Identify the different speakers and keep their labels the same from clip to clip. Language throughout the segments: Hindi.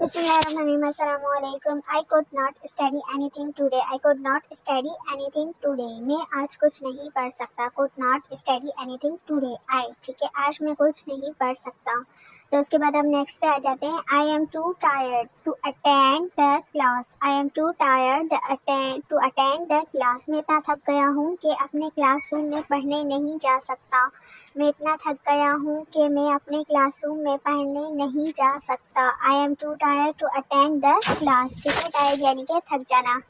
Speaker 1: Bismillahirrahmanirrahim. I could not study anything today. I could not study anything today. मैं आज कुछ नहीं पढ़ सकता. Could not study anything today. ठीक है, आज मैं कुछ नहीं पढ़ सकता. तो उसके बाद हम नेक्स्ट पे आ जाते हैं. I am too tired to attend the class. I am too tired to attend the class. मैं इतना थक गया हूँ कि अपने क्लासरूम में पढ़ने नहीं जा सकता. मैं इतना थक गया हूँ कि मैं अपने क्लासरूम में पढ़ने नहीं जा सकता. I am too tired to attend the class. ठीक है, टायर्ड यानी कि थक जाना,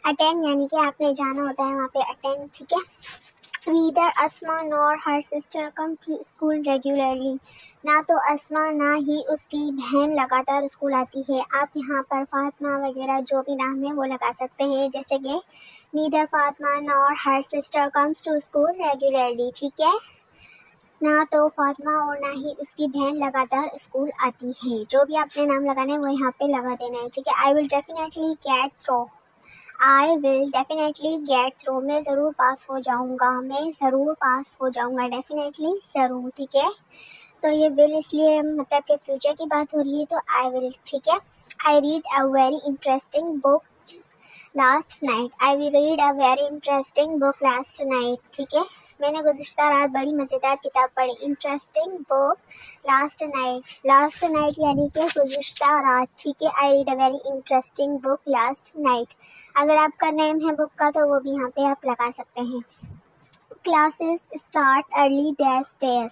Speaker 1: अटेंड यानी कि आपने जाना होता है वहाँ पे अटेंड. ठीक है. Neither Asma nor her sister come to school regularly. ना तो अस्मा ना ही उसकी बहन लगातार स्कूल आती है. आप यहाँ पर फातिमा वगैरह जो भी नाम है वो लगा सकते हैं, जैसे कि neither Fatima nor her sister comes to school regularly. ठीक है, ना तो फातिमा और ना ही उसकी बहन लगातार स्कूल आती है. जो भी आपने नाम लगाना है वो यहाँ पे लगा देना है. ठीक है. I will definitely get through. I will definitely get through. मैं ज़रूर पास हो जाऊँगा. मैं ज़रूर पास हो जाऊँगा. definitely ज़रूर. ठीक है. तो ये will इसलिए मतलब कि फ्यूचर की बात हो रही है, तो I will. ठीक है. I read a very interesting book last night. I will read a very interesting book last night. ठीक है. मैंने गुज़िश्ता रात बड़ी मज़ेदार किताब पढ़ी. Interesting book last night. Last night यानी कि गुज़िश्ता रात. ठीक है. I read a very interesting book last night. अगर आपका नेम है बुक का तो वो भी यहाँ पे आप लगा सकते हैं. Classes start early dash days.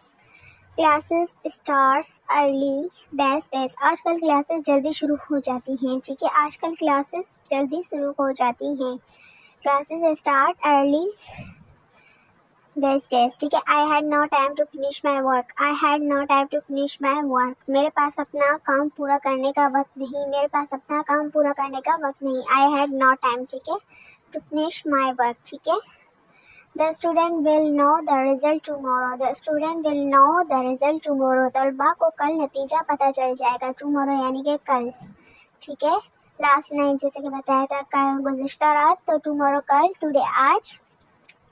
Speaker 1: Classes starts early dash days. आजकल क्लासेस जल्दी शुरू हो जाती हैं. ठीक है. आजकल क्लासेस जल्दी शुरू हो जाती हैं. Classes start early days. ठीक है. I had no time to finish my work. I had no time to finish my work. मेरे पास अपना काम पूरा करने का वक्त नहीं. मेरे पास अपना काम पूरा करने का वक्त नहीं. I had no time. ठीक है, टू फिनिश माई वर्क. ठीक है. The student will know the result tomorrow. The student will know the result tomorrow. तलबा को कल नतीजा पता चल जाएगा. टूमोरो यानी कि कल. ठीक है. लास्ट नाइट जैसे कि बताया था, कल गुज़िश्ता रात, तो टूमोरो कल, टुडे आज,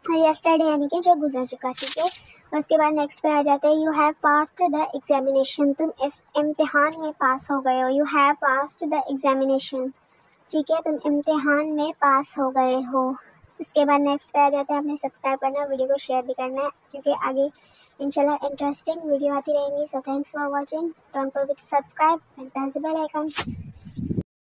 Speaker 1: और यस्टरडे यानी कि जो गुजर चुका. ठीक है. उसके बाद नेक्स्ट पे आ जाते हैं. You have passed the examination. तुम इस इम्तिहान में पास हो गए हो. You have passed the examination. ठीक है, तुम इम्तिहान में पास हो गए हो. उसके बाद नेक्स्ट पे आ जाते हैं. आपने सब्सक्राइब करना, वीडियो को शेयर भी करना है, क्योंकि आगे इंशाल्लाह इंटरेस्टिंग वीडियो आती रहेंगी. So thanks for watching. Don't forget to subscribe and press the bell icon.